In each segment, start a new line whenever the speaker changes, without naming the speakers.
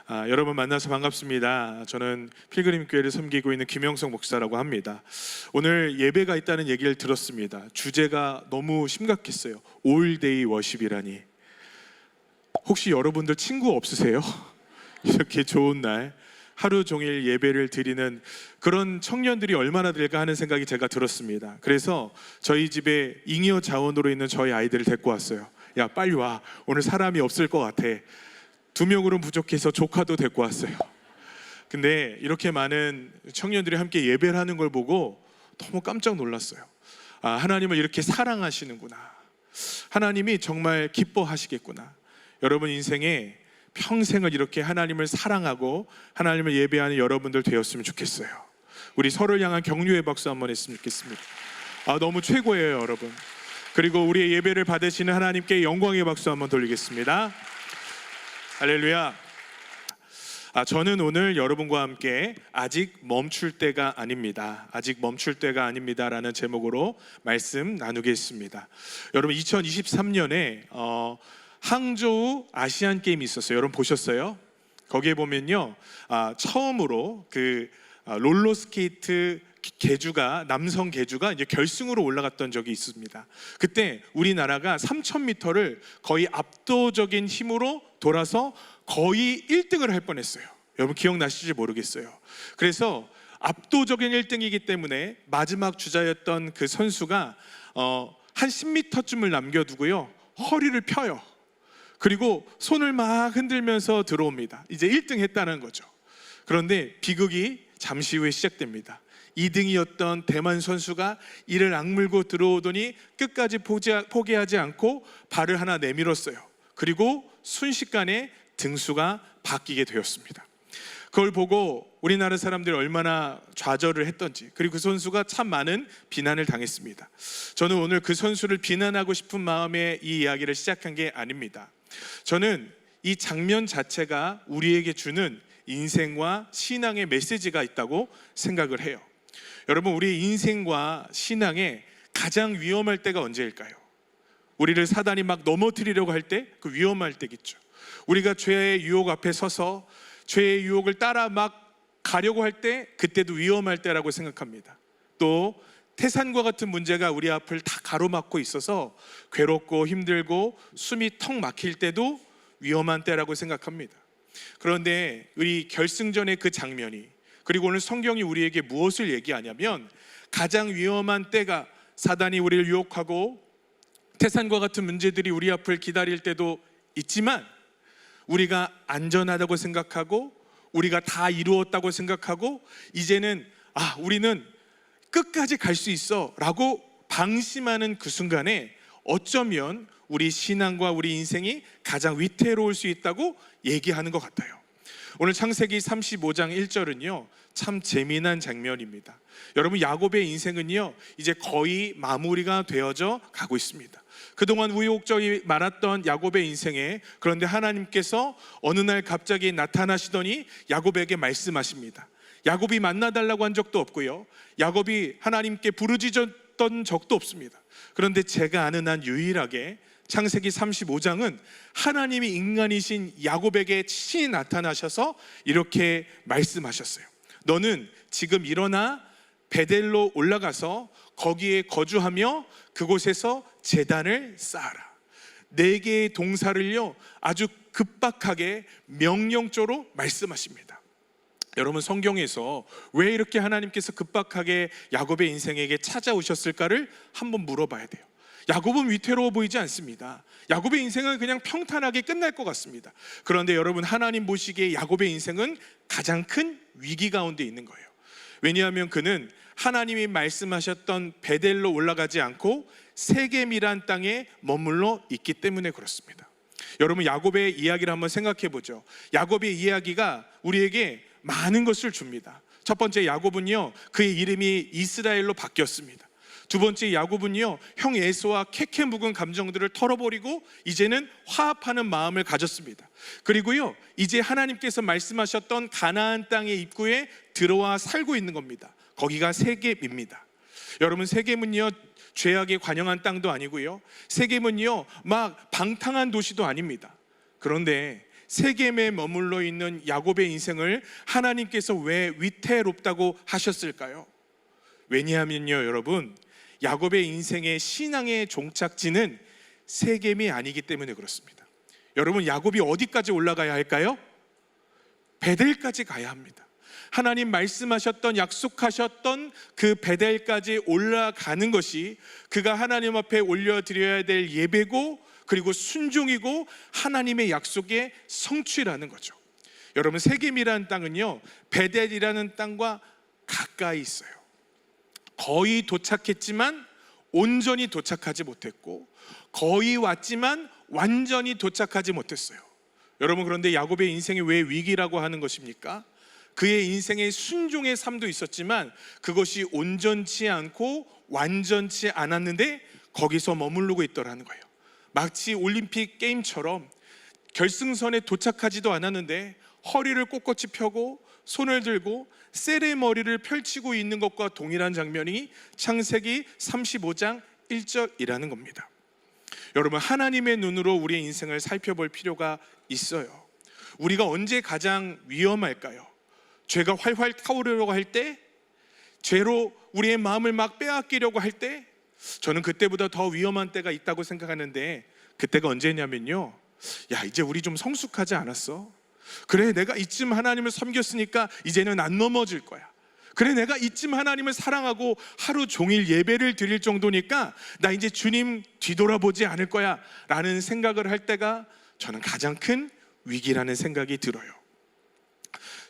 여러분 만나서 반갑습니다. 저는 필그림 교회를 섬기고 있는 김영석 목사라고 합니다. 오늘 예배가 있다는 얘기를 들었습니다. 주제가 너무 심각했어요. 올데이 워십이라니. 혹시 여러분들 친구 없으세요? 이렇게 좋은 날 하루 종일 예배를 드리는 그런 청년들이 얼마나 될까 하는 생각이 제가 들었습니다. 그래서 저희 집에 잉여 자원으로 있는 저희 아이들을 데리고 왔어요. 야, 빨리 와. 오늘 사람이 없을 것 같아. 2명으로 부족해서 조카도 데리고 왔어요. 근데 이렇게 많은 청년들이 함께 예배를 하는 걸 보고 너무 깜짝 놀랐어요. 하나님을 이렇게 사랑하시는구나. 하나님이 정말 기뻐하시겠구나. 여러분 인생에 평생을 이렇게 하나님을 사랑하고 하나님을 예배하는 여러분들 되었으면 좋겠어요. 우리 서로를 향한 격려의 박수 한번 했으면 좋겠습니다. 너무 최고예요, 여러분. 그리고 우리의 예배를 받으시는 하나님께 영광의 박수 한번 돌리겠습니다. 할렐루야. 저는 오늘 여러분과 함께 아직 멈출 때가 아닙니다. 아직 멈출 때가 아닙니다라는 제목으로 말씀 나누겠습니다. 여러분 2023년에 항저우 아시안 게임이 있었어요. 여러분 보셨어요? 거기에 보면요, 처음으로 그 롤러스케이트 계주가, 남성 계주가 이제 결승으로 올라갔던 적이 있습니다. 그때 우리나라가 3000m를 거의 압도적인 힘으로 돌아서 거의 1등을 할 뻔했어요. 여러분 기억나실지 모르겠어요. 그래서 압도적인 1등이기 때문에 마지막 주자였던 그 선수가 한 10m쯤을 남겨두고요, 허리를 펴요. 그리고 손을 막 흔들면서 들어옵니다. 이제 1등 했다는 거죠. 그런데 비극이 잠시 후에 시작됩니다. 2등이었던 대만 선수가 이를 악물고 들어오더니 끝까지 포기하지 않고 발을 하나 내밀었어요. 그리고 순식간에 등수가 바뀌게 되었습니다. 그걸 보고 우리나라 사람들이 얼마나 좌절을 했던지, 그리고 그 선수가 참 많은 비난을 당했습니다. 저는 오늘 그 선수를 비난하고 싶은 마음에 이 이야기를 시작한 게 아닙니다. 저는 이 장면 자체가 우리에게 주는 인생과 신앙의 메시지가 있다고 생각을 해요. 여러분, 우리 인생과 신앙에 가장 위험할 때가 언제일까요? 우리를 사단이 막 넘어뜨리려고 할 때, 그 위험할 때겠죠. 우리가 죄의 유혹 앞에 서서 죄의 유혹을 따라 막 가려고 할 때, 그때도 위험할 때라고 생각합니다. 또 태산과 같은 문제가 우리 앞을 다 가로막고 있어서 괴롭고 힘들고 숨이 턱 막힐 때도 위험한 때라고 생각합니다. 그런데 우리 결승전의 그 장면이, 그리고 오늘 성경이 우리에게 무엇을 얘기하냐면, 가장 위험한 때가 사단이 우리를 유혹하고 태산과 같은 문제들이 우리 앞을 기다릴 때도 있지만, 우리가 안전하다고 생각하고 우리가 다 이루었다고 생각하고 이제는 우리는 끝까지 갈 수 있어 라고 방심하는 그 순간에 어쩌면 우리 신앙과 우리 인생이 가장 위태로울 수 있다고 얘기하는 것 같아요. 오늘 창세기 35장 1절은요 참 재미난 장면입니다. 여러분, 야곱의 인생은요 이제 거의 마무리가 되어져 가고 있습니다. 그동안 우여곡절이 많았던 야곱의 인생에, 그런데 하나님께서 어느 날 갑자기 나타나시더니 야곱에게 말씀하십니다. 야곱이 만나달라고 한 적도 없고요, 야곱이 하나님께 부르짖었던 적도 없습니다. 그런데 제가 아는 한 유일하게 창세기 35장은 하나님이 인간이신 야곱에게 친히 나타나셔서 이렇게 말씀하셨어요. 너는 지금 일어나 베델로 올라가서 거기에 거주하며 그곳에서 제단을 쌓아라. 4개의 동사를요 아주 급박하게 명령조로 말씀하십니다. 여러분, 성경에서 왜 이렇게 하나님께서 급박하게 야곱의 인생에게 찾아오셨을까를 한번 물어봐야 돼요. 야곱은 위태로워 보이지 않습니다. 야곱의 인생은 그냥 평탄하게 끝날 것 같습니다. 그런데 여러분, 하나님 보시기에 야곱의 인생은 가장 큰 위기 가운데 있는 거예요. 왜냐하면 그는 하나님이 말씀하셨던 베델로 올라가지 않고 세겜이란 땅에 머물러 있기 때문에 그렇습니다. 여러분, 야곱의 이야기를 한번 생각해 보죠. 야곱의 이야기가 우리에게 많은 것을 줍니다. 첫 번째, 야곱은요 그의 이름이 이스라엘로 바뀌었습니다. 두 번째, 야곱은요 형 에서와 캐캐 묵은 감정들을 털어버리고 이제는 화합하는 마음을 가졌습니다. 그리고요 이제 하나님께서 말씀하셨던 가나안 땅의 입구에 들어와 살고 있는 겁니다. 거기가 세겜입니다. 여러분, 세겜은요 죄악에 관영한 땅도 아니고요, 세겜은요 막 방탕한 도시도 아닙니다. 그런데 세겜에 머물러 있는 야곱의 인생을 하나님께서 왜 위태롭다고 하셨을까요? 왜냐하면요, 여러분, 야곱의 인생의 신앙의 종착지는 세겜이 아니기 때문에 그렇습니다. 여러분, 야곱이 어디까지 올라가야 할까요? 베델까지 가야 합니다. 하나님 말씀하셨던, 약속하셨던 그 베델까지 올라가는 것이 그가 하나님 앞에 올려드려야 될 예배고, 그리고 순종이고 하나님의 약속의 성취라는 거죠. 여러분, 세겜이라는 땅은요, 베델이라는 땅과 가까이 있어요. 거의 도착했지만 온전히 도착하지 못했고, 거의 왔지만 완전히 도착하지 못했어요. 여러분, 그런데 야곱의 인생이 왜 위기라고 하는 것입니까? 그의 인생의 순종의 삶도 있었지만 그것이 온전치 않고 완전치 않았는데 거기서 머무르고 있더라는 거예요. 마치 올림픽 게임처럼 결승선에 도착하지도 않았는데 허리를 꼿꼿이 펴고 손을 들고 세레머니를 펼치고 있는 것과 동일한 장면이 창세기 35장 1절이라는 겁니다. 여러분, 하나님의 눈으로 우리의 인생을 살펴볼 필요가 있어요. 우리가 언제 가장 위험할까요? 죄가 활활 타오르려고 할 때, 죄로 우리의 마음을 막 빼앗기려고 할 때, 저는 그때보다 더 위험한 때가 있다고 생각하는데, 그때가 언제냐면요, 야, 이제 우리 좀 성숙하지 않았어? 그래, 내가 이쯤 하나님을 섬겼으니까 이제는 안 넘어질 거야. 그래, 내가 이쯤 하나님을 사랑하고 하루 종일 예배를 드릴 정도니까 나 이제 주님 뒤돌아보지 않을 거야 라는 생각을 할 때가 저는 가장 큰 위기라는 생각이 들어요.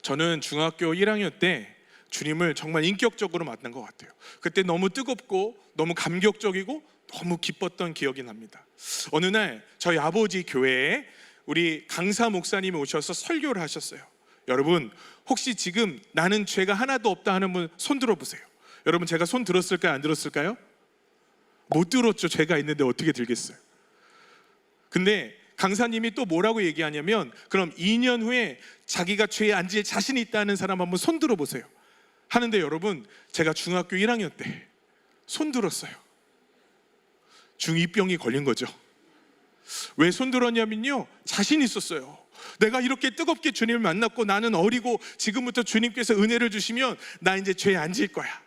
저는 중학교 1학년 때 주님을 정말 인격적으로 만난 것 같아요. 그때 너무 뜨겁고 너무 감격적이고 너무 기뻤던 기억이 납니다. 어느 날 저희 아버지 교회에 우리 강사 목사님이 오셔서 설교를 하셨어요. 여러분, 혹시 지금 나는 죄가 하나도 없다 하는 분 손 들어보세요. 여러분, 제가 손 들었을까요? 안 들었을까요? 못 들었죠. 죄가 있는데 어떻게 들겠어요? 근데 강사님이 또 뭐라고 얘기하냐면, 그럼 2년 후에 자기가 죄에 앉을 자신이 있다는 사람 한번 손 들어보세요 하는데, 여러분, 제가 중학교 1학년 때 손 들었어요. 중2병이 걸린 거죠. 왜 손 들었냐면요, 자신 있었어요. 내가 이렇게 뜨겁게 주님을 만났고 나는 어리고 지금부터 주님께서 은혜를 주시면 나 이제 죄에 앉을 거야.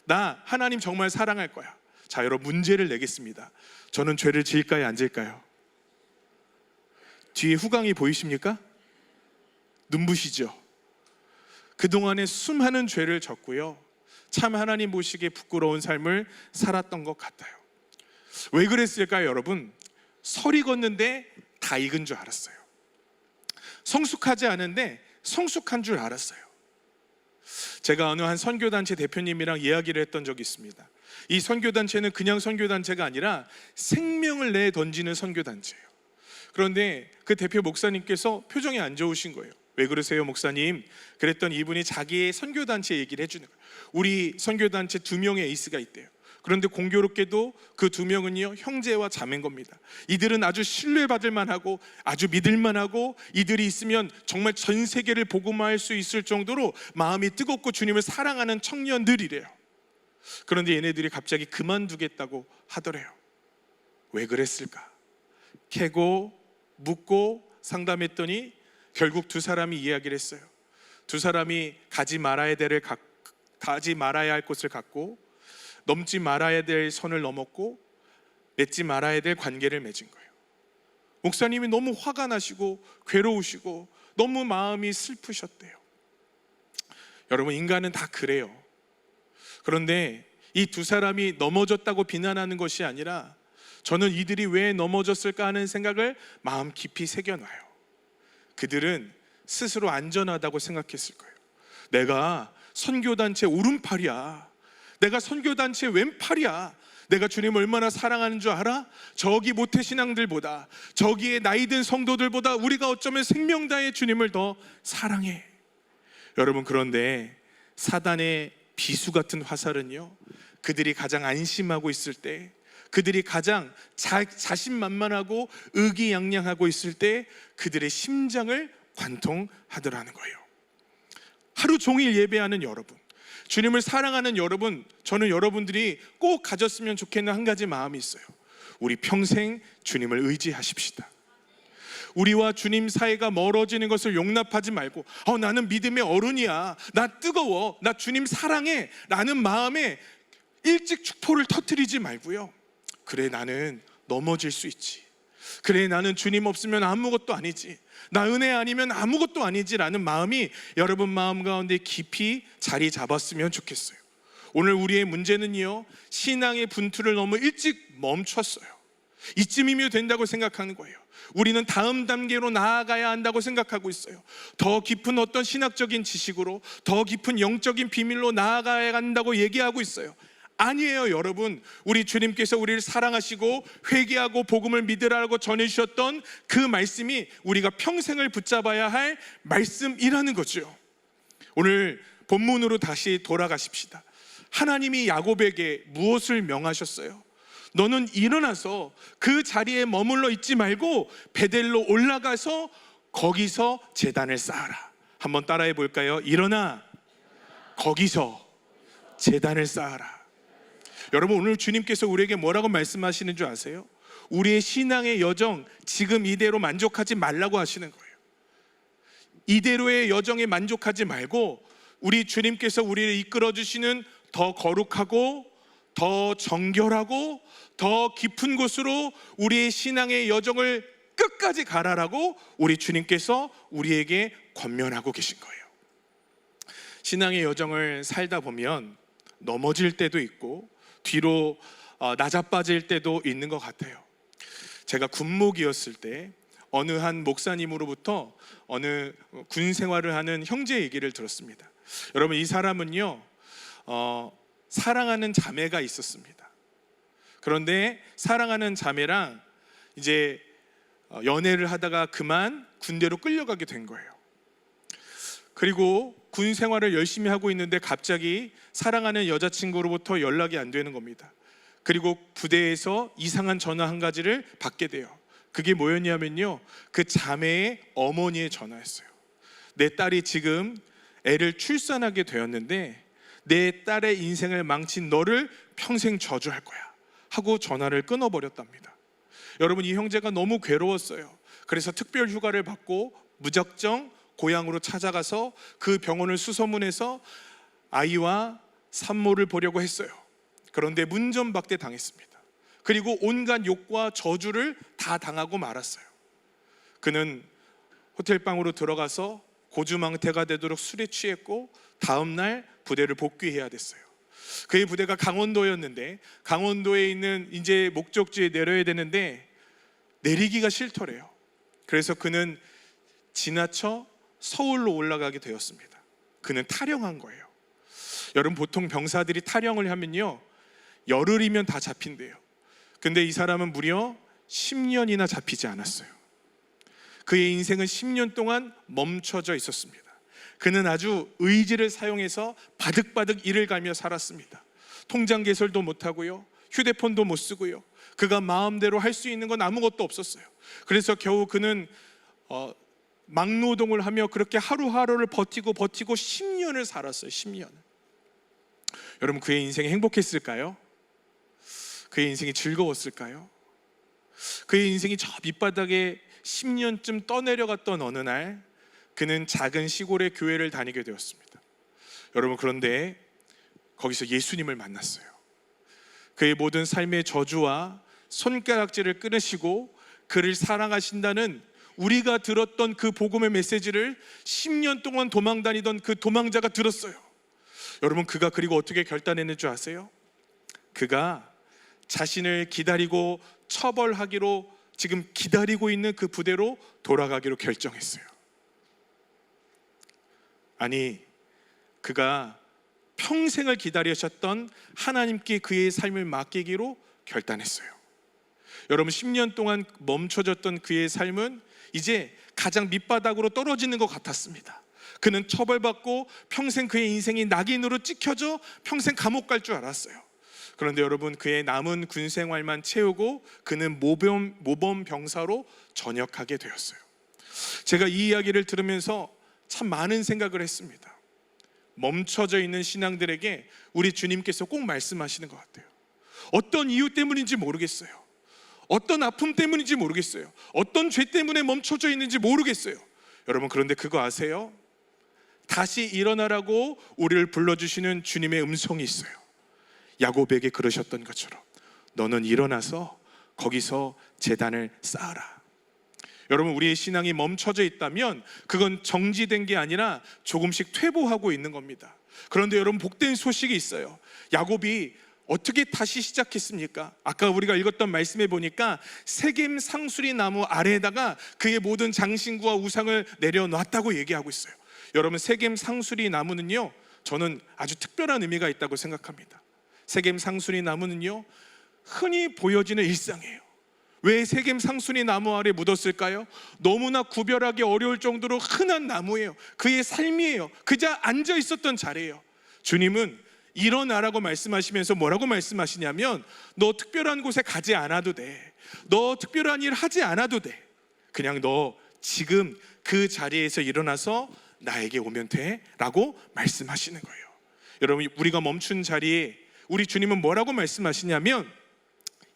나 하나님 정말 사랑할 거야. 자, 여러분, 문제를 내겠습니다. 저는 죄를 지을까요, 안 지을까요? 뒤에 후광이 보이십니까? 눈부시죠? 그동안에 수많은 죄를 졌고요, 참 하나님 보시기에 부끄러운 삶을 살았던 것 같아요. 왜 그랬을까요, 여러분? 설이 걷는데 다 익은 줄 알았어요. 성숙하지 않은데 성숙한 줄 알았어요. 제가 어느 한 선교단체 대표님이랑 이야기를 했던 적이 있습니다. 이 선교단체는 그냥 선교단체가 아니라 생명을 내 던지는 선교단체예요. 그런데 그 대표 목사님께서 표정이 안 좋으신 거예요. 왜 그러세요, 목사님? 그랬더니 이분이 자기의 선교단체 얘기를 해주는 거예요. 우리 선교단체 2명의 에이스가 있대요. 그런데 공교롭게도 그 2명은요, 형제와 자매인 겁니다. 이들은 아주 신뢰받을 만하고 아주 믿을 만하고 이들이 있으면 정말 전 세계를 복음화할 수 있을 정도로 마음이 뜨겁고 주님을 사랑하는 청년들이래요. 그런데 얘네들이 갑자기 그만두겠다고 하더래요. 왜 그랬을까? 캐고 묻고 상담했더니 결국 2사람이 이야기를 했어요. 2사람이 가지 말아야 할 곳을 갔고, 넘지 말아야 될 선을 넘었고, 맺지 말아야 될 관계를 맺은 거예요. 목사님이 너무 화가 나시고 괴로우시고 너무 마음이 슬프셨대요. 여러분, 인간은 다 그래요. 그런데 이 2사람이 넘어졌다고 비난하는 것이 아니라, 저는 이들이 왜 넘어졌을까 하는 생각을 마음 깊이 새겨놔요. 그들은 스스로 안전하다고 생각했을 거예요. 내가 선교단체 오른팔이야. 내가 선교단체 왼팔이야. 내가 주님 얼마나 사랑하는 줄 알아? 저기 모태신앙들보다, 저기에 나이든 성도들보다 우리가 어쩌면 생명 다해 주님을 더 사랑해. 여러분, 그런데 사단의 비수 같은 화살은요, 그들이 가장 안심하고 있을 때, 그들이 가장 자신만만하고 의기양양하고 있을 때 그들의 심장을 관통하더라는 거예요. 하루 종일 예배하는 여러분, 주님을 사랑하는 여러분, 저는 여러분들이 꼭 가졌으면 좋겠는 한 가지 마음이 있어요. 우리 평생 주님을 의지하십시다. 우리와 주님 사이가 멀어지는 것을 용납하지 말고 나는 믿음의 어른이야, 나 뜨거워, 나 주님 사랑해 라는 마음에 일찍 축포를 터뜨리지 말고요, 그래 나는 넘어질 수 있지, 그래 나는 주님 없으면 아무것도 아니지, 나 은혜 아니면 아무것도 아니지 라는 마음이 여러분 마음 가운데 깊이 자리 잡았으면 좋겠어요. 오늘 우리의 문제는요, 신앙의 분투를 너무 일찍 멈췄어요. 이쯤이면 된다고 생각하는 거예요. 우리는 다음 단계로 나아가야 한다고 생각하고 있어요. 더 깊은 어떤 신학적인 지식으로, 더 깊은 영적인 비밀로 나아가야 한다고 얘기하고 있어요. 아니에요, 여러분. 우리 주님께서 우리를 사랑하시고 회개하고 복음을 믿으라고 전해주셨던 그 말씀이 우리가 평생을 붙잡아야 할 말씀이라는 거죠. 오늘 본문으로 다시 돌아가십시다. 하나님이 야곱에게 무엇을 명하셨어요? 너는 일어나서 그 자리에 머물러 있지 말고 베델로 올라가서 거기서 제단을 쌓아라. 한번 따라해 볼까요? 일어나 거기서 제단을 쌓아라. 여러분, 오늘 주님께서 우리에게 뭐라고 말씀하시는 줄 아세요? 우리의 신앙의 여정 지금 이대로 만족하지 말라고 하시는 거예요. 이대로의 여정에 만족하지 말고 우리 주님께서 우리를 이끌어 주시는 더 거룩하고 더 정결하고 더 깊은 곳으로 우리의 신앙의 여정을 끝까지 가라라고 우리 주님께서 우리에게 권면하고 계신 거예요. 신앙의 여정을 살다 보면 넘어질 때도 있고 뒤로 나자빠질 때도 있는 것 같아요. 제가 군목이었을 때 어느 한 목사님으로부터 어느 군 생활을 하는 형제 얘기를 들었습니다. 여러분, 이 사람은요 사랑하는 자매가 있었습니다. 그런데 사랑하는 자매랑 이제 연애를 하다가 그만 군대로 끌려가게 된 거예요. 그리고 군 생활을 열심히 하고 있는데 갑자기 사랑하는 여자친구로부터 연락이 안 되는 겁니다. 그리고 부대에서 이상한 전화 한 가지를 받게 돼요. 그게 뭐였냐면요, 그 자매의 어머니의 전화였어요. 내 딸이 지금 애를 출산하게 되었는데 내 딸의 인생을 망친 너를 평생 저주할 거야 하고 전화를 끊어버렸답니다. 여러분, 이 형제가 너무 괴로웠어요. 그래서 특별 휴가를 받고 무작정 고향으로 찾아가서 그 병원을 수소문해서 아이와 산모를 보려고 했어요. 그런데 문전박대 당했습니다. 그리고 온갖 욕과 저주를 다 당하고 말았어요. 그는 호텔방으로 들어가서 고주망태가 되도록 술에 취했고 다음 날 부대를 복귀해야 됐어요. 그의 부대가 강원도였는데 강원도에 있는 이제 목적지에 내려야 되는데 내리기가 싫더래요. 그래서 그는 지나쳐 서울로 올라가게 되었습니다. 그는 탈영한 거예요. 여러분, 보통 병사들이 탈영을 하면요 열흘이면 다 잡힌대요. 근데 이 사람은 무려 10년이나 잡히지 않았어요. 그의 인생은 10년 동안 멈춰져 있었습니다. 그는 아주 의지를 사용해서 바득바득 일을 갈며 살았습니다. 통장 개설도 못하고요, 휴대폰도 못 쓰고요, 그가 마음대로 할 수 있는 건 아무것도 없었어요. 그래서 겨우 그는 막노동을 하며 그렇게 하루하루를 버티고 10년을 살았어요. 10년. 여러분, 그의 인생이 행복했을까요? 그의 인생이 즐거웠을까요? 그의 인생이 저 밑바닥에 10년쯤 떠내려갔던 어느 날 그는 작은 시골의 교회를 다니게 되었습니다. 여러분, 그런데 거기서 예수님을 만났어요. 그의 모든 삶의 저주와 손가락질을 끊으시고 그를 사랑하신다는 우리가 들었던 그 복음의 메시지를 10년 동안 도망다니던 그 도망자가 들었어요. 여러분, 그가 그리고 어떻게 결단했는 줄 아세요? 그가 자신을 기다리고 처벌하기로 지금 기다리고 있는 그 부대로 돌아가기로 결정했어요. 아니, 그가 평생을 기다리셨던 하나님께 그의 삶을 맡기기로 결단했어요. 여러분, 10년 동안 멈춰졌던 그의 삶은 이제 가장 밑바닥으로 떨어지는 것 같았습니다. 그는 처벌받고 평생 그의 인생이 낙인으로 찍혀져 평생 감옥 갈 줄 알았어요. 그런데 여러분, 그의 남은 군 생활만 채우고 그는 모범 병사로 전역하게 되었어요. 제가 이 이야기를 들으면서 참 많은 생각을 했습니다. 멈춰져 있는 신앙들에게 우리 주님께서 꼭 말씀하시는 것 같아요. 어떤 이유 때문인지 모르겠어요. 어떤 아픔 때문인지 모르겠어요. 어떤 죄 때문에 멈춰져 있는지 모르겠어요. 여러분, 그런데 그거 아세요? 다시 일어나라고 우리를 불러주시는 주님의 음성이 있어요. 야곱에게 그러셨던 것처럼 너는 일어나서 거기서 제단을 쌓아라. 여러분, 우리의 신앙이 멈춰져 있다면 그건 정지된 게 아니라 조금씩 퇴보하고 있는 겁니다. 그런데 여러분, 복된 소식이 있어요. 야곱이 어떻게 다시 시작했습니까? 아까 우리가 읽었던 말씀에 보니까 세겜 상수리 나무 아래에다가 그의 모든 장신구와 우상을 내려놨다고 얘기하고 있어요. 여러분, 세겜 상수리 나무는요, 저는 아주 특별한 의미가 있다고 생각합니다. 세겜 상수리 나무는요, 흔히 보여지는 일상이에요. 왜 세겜 상수리 나무 아래 묻었을까요? 너무나 구별하기 어려울 정도로 흔한 나무예요. 그의 삶이에요. 그저 앉아 있었던 자리예요. 주님은 일어나라고 말씀하시면서 뭐라고 말씀하시냐면, 너 특별한 곳에 가지 않아도 돼. 너 특별한 일 하지 않아도 돼. 그냥 너 지금 그 자리에서 일어나서 나에게 오면 돼 라고 말씀하시는 거예요. 여러분, 우리가 멈춘 자리에 우리 주님은 뭐라고 말씀하시냐면,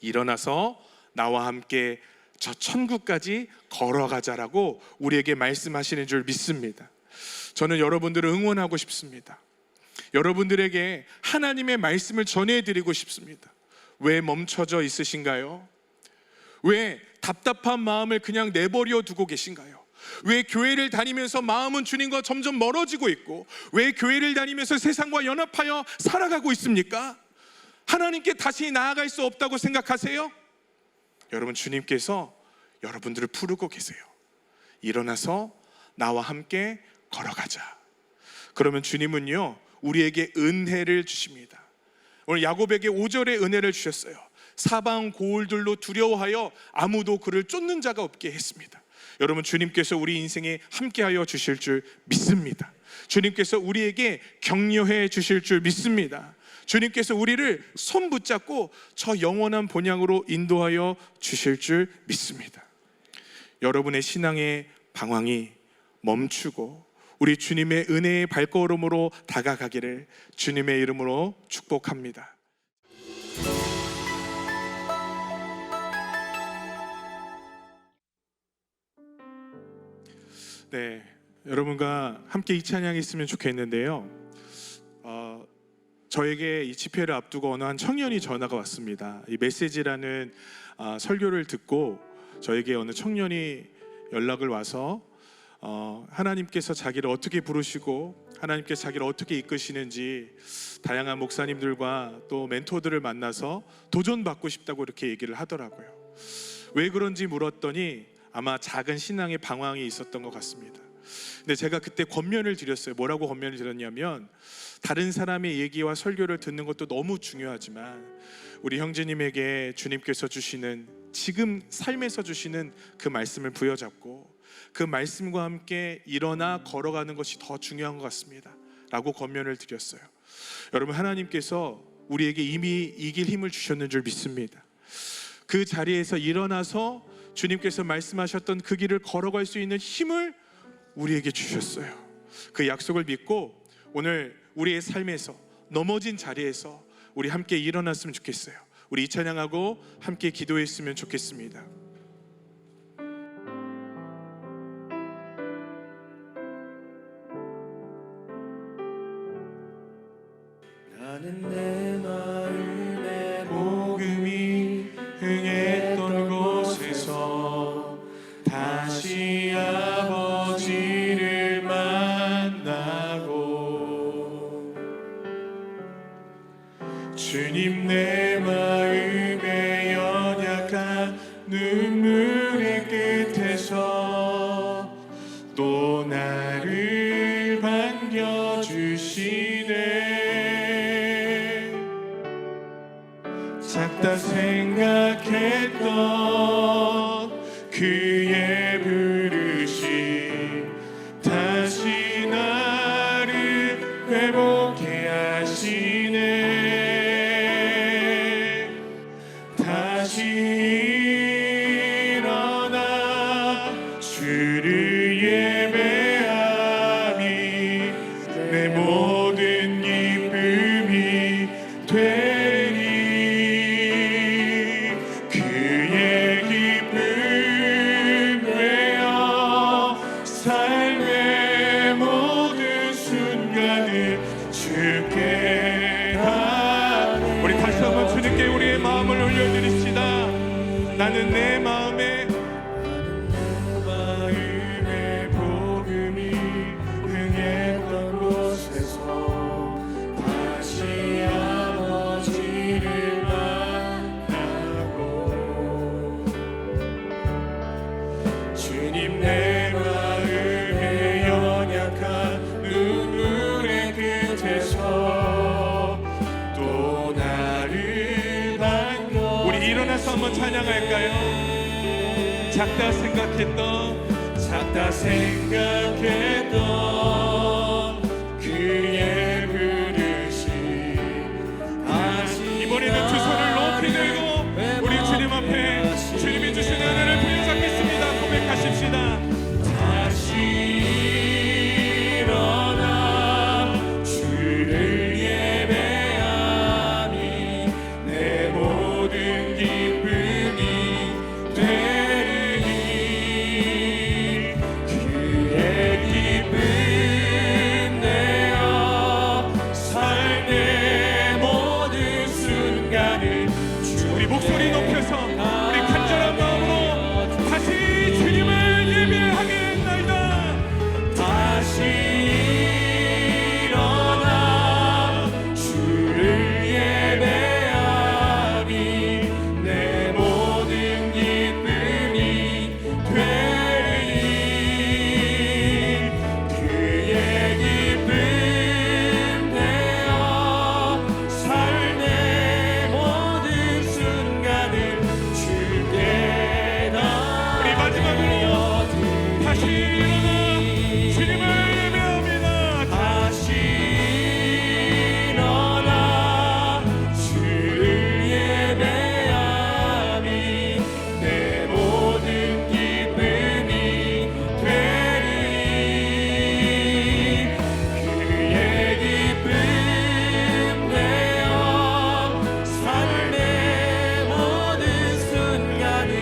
일어나서 나와 함께 저 천국까지 걸어가자라고 우리에게 말씀하시는 줄 믿습니다. 저는 여러분들을 응원하고 싶습니다. 여러분들에게 하나님의 말씀을 전해드리고 싶습니다. 왜 멈춰져 있으신가요? 왜 답답한 마음을 그냥 내버려 두고 계신가요? 왜 교회를 다니면서 마음은 주님과 점점 멀어지고 있고, 왜 교회를 다니면서 세상과 연합하여 살아가고 있습니까? 하나님께 다시 나아갈 수 없다고 생각하세요? 여러분, 주님께서 여러분들을 부르고 계세요. 일어나서 나와 함께 걸어가자. 그러면 주님은요, 우리에게 은혜를 주십니다. 오늘 야곱에게 5절의 은혜를 주셨어요. 사방 고을들로 두려워하여 아무도 그를 쫓는 자가 없게 했습니다. 여러분, 주님께서 우리 인생에 함께하여 주실 줄 믿습니다. 주님께서 우리에게 격려해 주실 줄 믿습니다. 주님께서 우리를 손 붙잡고 저 영원한 본향으로 인도하여 주실 줄 믿습니다. 여러분의 신앙의 방황이 멈추고 우리 주님의 은혜의 발걸음으로 다가가기를 주님의 이름으로 축복합니다. 네, 여러분과 함께 이 찬양이 있으면 좋겠는데요. 저에게 이 집회를 앞두고 어느 한 청년이 전화가 왔습니다. 이 메시지라는 설교를 듣고 저에게 어느 청년이 연락을 와서 하나님께서 자기를 어떻게 부르시고 하나님께서 자기를 어떻게 이끄시는지 다양한 목사님들과 또 멘토들을 만나서 도전받고 싶다고 이렇게 얘기를 하더라고요. 왜 그런지 물었더니 아마 작은 신앙의 방황이 있었던 것 같습니다. 근데 제가 그때 권면을 드렸어요. 뭐라고 권면을 드렸냐면, 다른 사람의 얘기와 설교를 듣는 것도 너무 중요하지만 우리 형제님에게 주님께서 주시는, 지금 삶에서 주시는 그 말씀을 부여잡고 그 말씀과 함께 일어나 걸어가는 것이 더 중요한 것 같습니다 라고 권면을 드렸어요. 여러분, 하나님께서 우리에게 이미 이길 힘을 주셨는 줄 믿습니다. 그 자리에서 일어나서 주님께서 말씀하셨던 그 길을 걸어갈 수 있는 힘을 우리에게 주셨어요. 그 약속을 믿고 오늘 우리의 삶에서 넘어진 자리에서 우리 함께 일어났으면 좋겠어요. 우리 이 찬양하고 함께 기도했으면 좋겠습니다. 나는 내 마음에 복음이 흥했던 곳에서 다시 아버지를 만나고, 주님 내 마음에 연약한 눈물의 끝에서 또 나를 반겨주시네. 작다 생각했던 그의 부르심 다시 나를 회복해 하시네. 다시 일어나 주를 예배하니 내 모든 기쁨이 되리. 그의 주께 우리 다시 한번 주님께 우리의 마음을 올려드립시다. 나는 내 마음에 복음이 흥했던 곳에서 다시 아버지를 만나고 주님 내 마음에 연약한 눈물의 끝에서 또 나를 반겨. 우리 일어나서 한번 찬양할까요? 작다 생각했던 그의 그릇이 이번에는 두 손을 높이 들고 우리 주님 앞에 주님이 주신 은혜를 부여잡겠습니다. 고백하십시다. 다시 일어나 주를 예배하니 내 모든 기쁨이 되리니 그의 기쁨 내어 삶의 모든 순간을 우리 목소리 높여서 우리 간절한 마음으로 다시 주님을 예배하겠나이다. 다시 일어나 주를 예배하니 내 모든 기쁨이 되리니 그의 기쁨 되어 삶의 모든 순간을 주께 다. 우리 마지막으로 다시 일어나 주님을 예배합니다. 다시 일어나 주를 예배하니 내 모든 기쁨이 되리니 그의 기쁨 되어 삶의 모든 순간을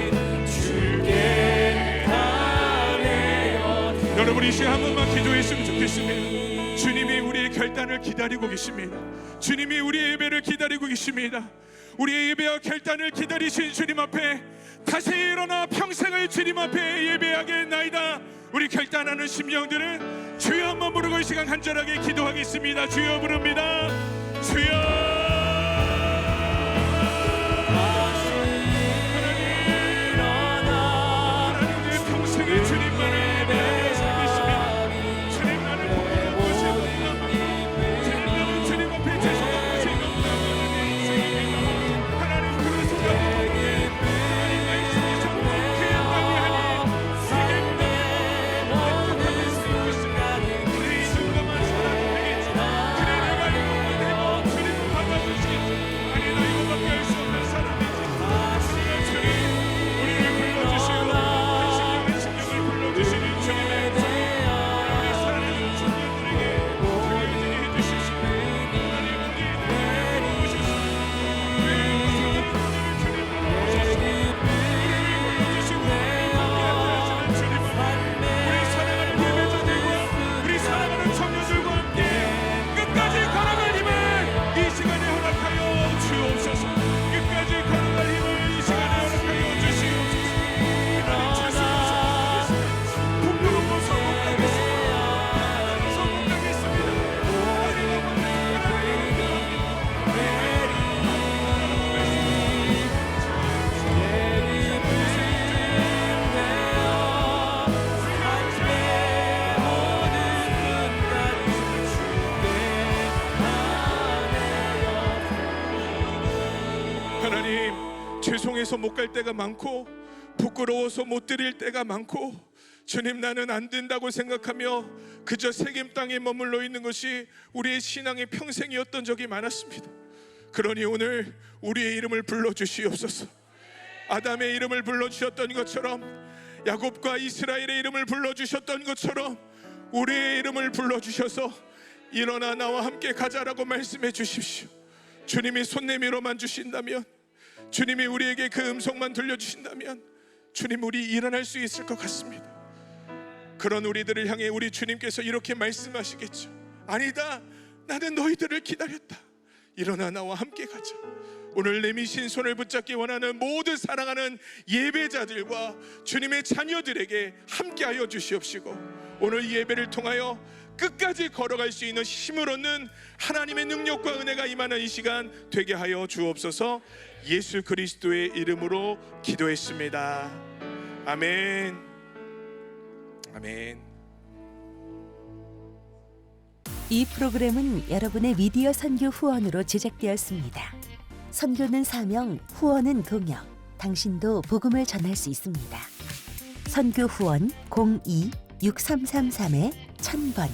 주께 다내어. 여러분 이 시간 한 번만 기도했으면 좋겠습니다. 주님이 우리의 결단을 기다리고 계십니다. 주님이 우리의 예배를 기다리고 계십니다. 우리의 예배와 결단을 기다리신 주님 앞에 다시 일어나 평생을 주님 앞에 예배하겠나이다. 우리 결단하는 심령들은 주여 한번 부르고 이 시간 간절하게 기도하겠습니다. 주여 부릅니다. 주여. 평생의 주님만을 예배하며 살겠습니다. 주님 나를 포기할 것이 없다. 주님 나는 주님 앞에 죄송한 것이 없다. 하나님 그래서 하나님 말씀이 정말 그의 땅이 하니 세계 모든 우리 누가만 사랑하겠지만 그래 내가 이것만 되고 주님을 받아주시 아니 나 이것밖에 할 수 없는 사람이지. 주님 우리를 불러주시고 불러주시는 주님의 우리 사랑하는 청년들에게 교회들이 해주시시고 하나님 우리를 오셔서 우리를 불러주시고 함께하시는 주님 우리 사랑하는 예배자들과 우리 사랑하는 청년들과 함께 끝까지 걸어갈 힘을 이 시간에 허락하여 주옵소서. 끝까지 걸어갈 힘을 이 시간에 허락하여 주시옵소서. 하나님 주시옵소서. 부끄럽고 성공하겠습니다. 하나님 죄송해서 못 갈 때가 많고 부끄러워서 못 드릴 때가 많고 주님 나는 안 된다고 생각하며 그저 세겜 땅에 머물러 있는 것이 우리의 신앙의 평생이었던 적이 많았습니다. 그러니 오늘 우리의 이름을 불러주시옵소서. 아담의 이름을 불러주셨던 것처럼 야곱과 이스라엘의 이름을 불러주셨던 것처럼 우리의 이름을 불러주셔서 일어나 나와 함께 가자라고 말씀해 주십시오. 주님이 손 내밀어만 주신다면, 주님이 우리에게 그 음성만 들려주신다면 주님 우리 일어날 수 있을 것 같습니다. 그런 우리들을 향해 우리 주님께서 이렇게 말씀하시겠죠. 아니다, 나는 너희들을 기다렸다. 일어나 나와 함께 가자. 오늘 내미신 손을 붙잡기 원하는 모든 사랑하는 예배자들과 주님의 자녀들에게 함께하여 주시옵시고, 오늘 이 예배를 통하여 끝까지 걸어갈 수 있는 힘을 얻는 하나님의 능력과 은혜가 임하는 이 시간 되게 하여 주옵소서. 예수 그리스도의 이름으로 기도했습니다. 아멘. 아멘.
이 프로그램은 여러분의 미디어 선교 후원으로 제작되었습니다. 선교는 사명, 후원은 동역. 당신도 복음을 전할 수 있습니다. 선교 후원 02-6333-1000번